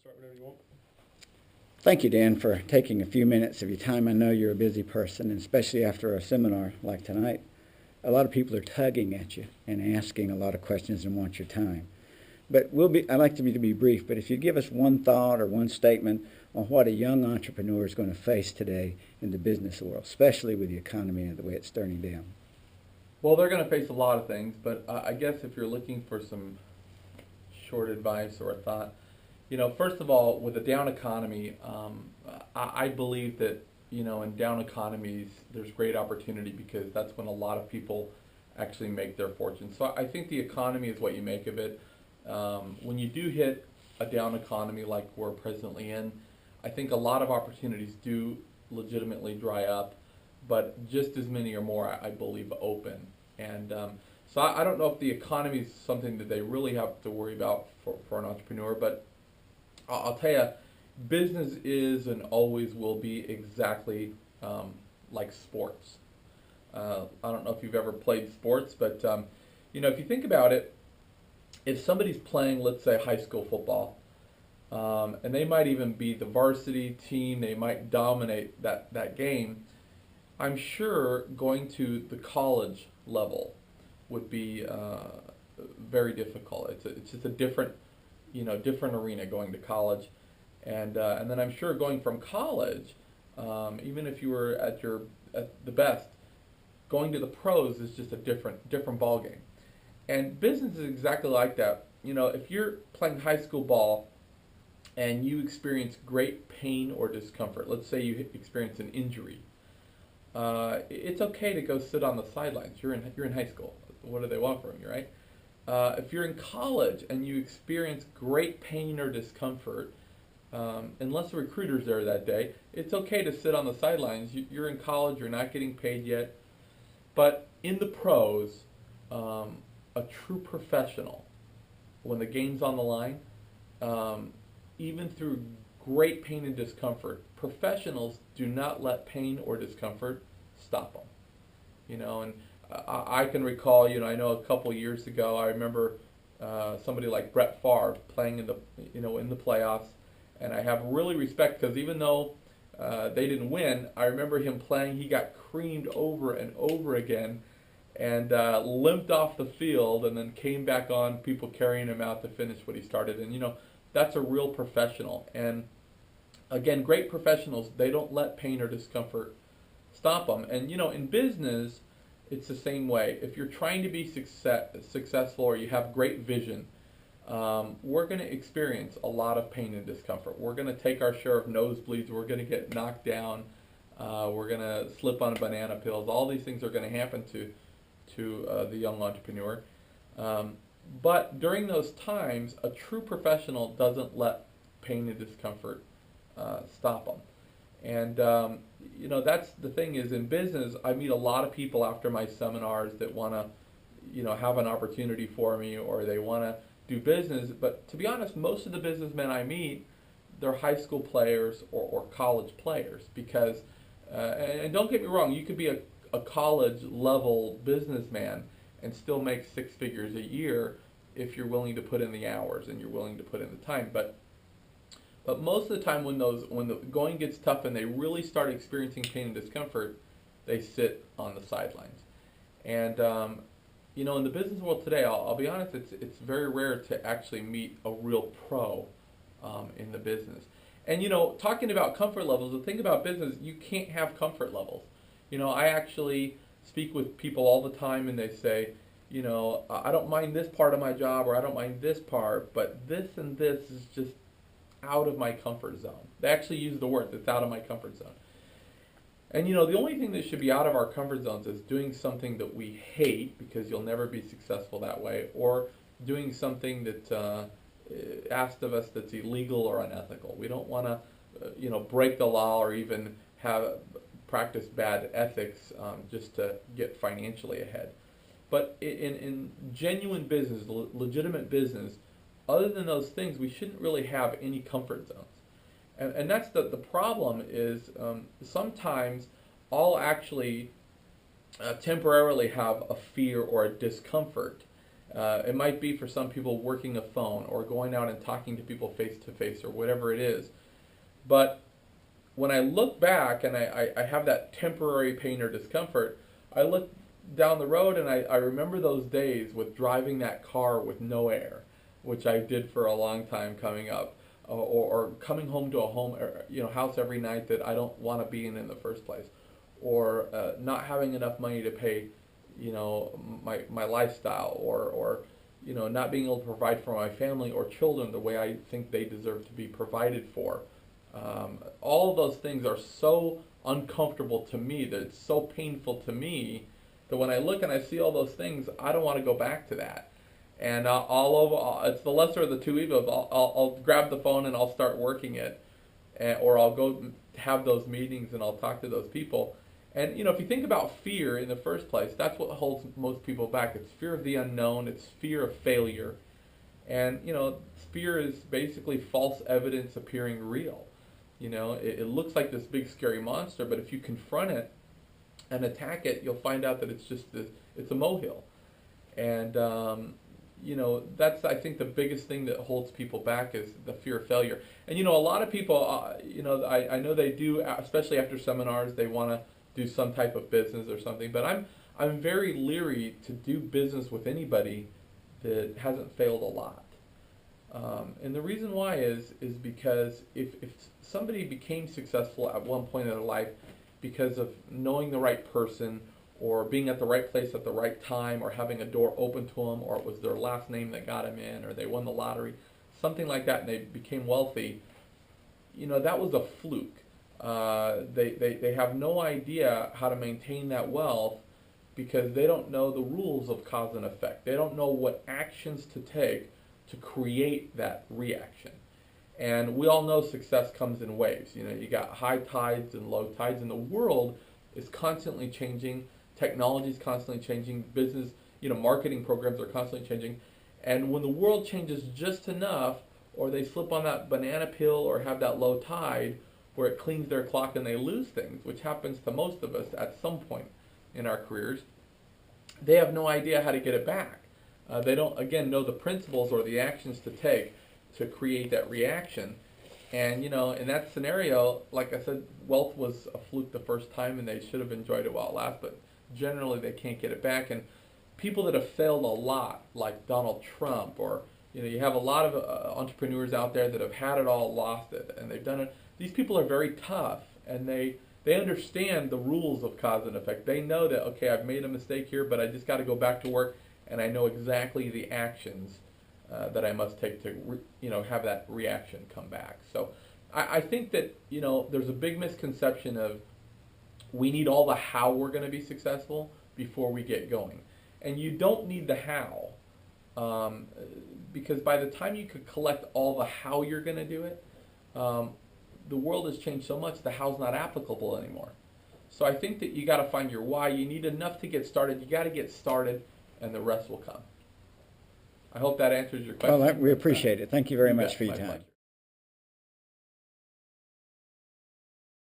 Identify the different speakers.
Speaker 1: Start whenever you want.
Speaker 2: Thank you, Dan, for taking a few minutes of your time. I know you're a busy person, and especially after a seminar like tonight, a lot of people are tugging at you and asking a lot of questions and want your time. But I'd like to be brief, but if you give us one thought or one statement on what a young entrepreneur is going to face today in the business world, especially with the economy and the way it's turning down.
Speaker 3: Well, they're going to face a lot of things, but I guess if you're looking for some short advice or a thought, first of all, with a down economy, I believe that, in down economies, there's great opportunity because that's when a lot of people actually make their fortune. So I think the economy is what you make of it. When you do hit a down economy like we're presently in, I think a lot of opportunities do legitimately dry up, but just as many or more, I believe, open. And so I don't know if the economy is something that they really have to worry about for an entrepreneur, but I'll tell you, business is and always will be exactly like sports. I don't know if you've ever played sports, but if you think about it, if somebody's playing, let's say, high school football, and they might even be the varsity team, they might dominate that game, I'm sure going to the college level would be very difficult. It's just a different arena going to college, and then I'm sure going from college, even if you were at the best, going to the pros is just a different ball game. And business is exactly like that. If you're playing high school ball and you experience great pain or discomfort, let's say you experience an injury, it's okay to go sit on the sidelines. You're in high school. What do they want from you, right? If you're in college and you experience great pain or discomfort, unless the recruiter's there that day, it's okay to sit on the sidelines. You're in college. You're not getting paid yet. But in the pros, a true professional, when the game's on the line, even through great pain and discomfort, professionals do not let pain or discomfort stop them. And I can recall, I know a couple years ago, I remember somebody like Brett Favre playing in the playoffs, and I have really respect because even though they didn't win, I remember him playing. He got creamed over and over again, and limped off the field, and then came back on. People carrying him out to finish what he started, and that's a real professional. And again, great professionals, they don't let pain or discomfort stop them. And in business, it's the same way. If you're trying to be successful or you have great vision, we're going to experience a lot of pain and discomfort. We're going to take our share of nosebleeds. We're going to get knocked down. We're going to slip on banana pills. All these things are going to happen to the young entrepreneur. But during those times, a true professional doesn't let pain and discomfort stop them. And that's the thing is in business, I meet a lot of people after my seminars that want to, have an opportunity for me, or they want to do business. But to be honest, most of the businessmen I meet, they're high school players or college players because, and don't get me wrong, you could be a college level businessman and still make six figures a year if you're willing to put in the hours and you're willing to put in the time. But most of the time when the going gets tough and they really start experiencing pain and discomfort, they sit on the sidelines. And in the business world today, I'll be honest, it's very rare to actually meet a real pro in the business. And talking about comfort levels, the thing about business, you can't have comfort levels. I actually speak with people all the time, and they say, I don't mind this part of my job, or I don't mind this part, but this and this is just out of my comfort zone. They actually use the word, that's out of my comfort zone. And the only thing that should be out of our comfort zones is doing something that we hate, because you'll never be successful that way, or doing something that asked of us that's illegal or unethical. We don't want to, break the law or even practice bad ethics just to get financially ahead. But in genuine business, legitimate business, other than those things, we shouldn't really have any comfort zones. And that's the problem is sometimes I'll actually temporarily have a fear or a discomfort. It might be for some people working a phone or going out and talking to people face to face or whatever it is. But when I look back and I have that temporary pain or discomfort, I look down the road and I remember those days with driving that car with no air, which I did for a long time coming up, or coming home to a house every night that I don't want to be in the first place, or not having enough money to pay, my lifestyle, or not being able to provide for my family or children the way I think they deserve to be provided for. All of those things are so uncomfortable to me, that it's so painful to me, that when I look and I see all those things, I don't want to go back to that. And it's the lesser of the two evils. I'll grab the phone and I'll start working it, or I'll go have those meetings and I'll talk to those people. And if you think about fear in the first place, that's what holds most people back. It's fear of the unknown. It's fear of failure. And fear is basically false evidence appearing real. It looks like this big scary monster, but if you confront it and attack it, you'll find out that it's a molehill. And that's, I think, the biggest thing that holds people back is the fear of failure. And a lot of people, I know they do, especially after seminars, they want to do some type of business or something. But I'm very leery to do business with anybody that hasn't failed a lot. And the reason why is because if somebody became successful at one point in their life because of knowing the right person, or being at the right place at the right time, or having a door open to them, or it was their last name that got them in, or they won the lottery, something like that, and they became wealthy, that was a fluke. They have no idea how to maintain that wealth because they don't know the rules of cause and effect. They don't know what actions to take to create that reaction. And we all know success comes in waves. You got high tides and low tides, and the world is constantly changing. Technology is constantly changing. Business, marketing programs are constantly changing. And when the world changes just enough, or they slip on that banana peel or have that low tide where it cleans their clock and they lose things, which happens to most of us at some point in our careers, they have no idea how to get it back. They don't, again, know the principles or the actions to take to create that reaction. And, in that scenario, like I said, wealth was a fluke the first time and they should have enjoyed it while it lasted, but generally they can't get it back. And people that have failed a lot, like Donald Trump, or, you have a lot of entrepreneurs out there that have had it all, lost it, and they've done it. These people are very tough, and they understand the rules of cause and effect. They know that, okay, I've made a mistake here, but I just got to go back to work, and I know exactly the actions that I must take to, have that reaction come back. So I think that, there's a big misconception of we need all the how we're going to be successful before we get going. And you don't need the how, because by the time you could collect all the how you're going to do it, the world has changed so much, the how's not applicable anymore. So I think that you got to find your why. You need enough to get started. You got to get started, and the rest will come. I hope that answers your question.
Speaker 2: Well, we appreciate it. Thank you very much for your
Speaker 3: My
Speaker 2: time.
Speaker 3: pleasure.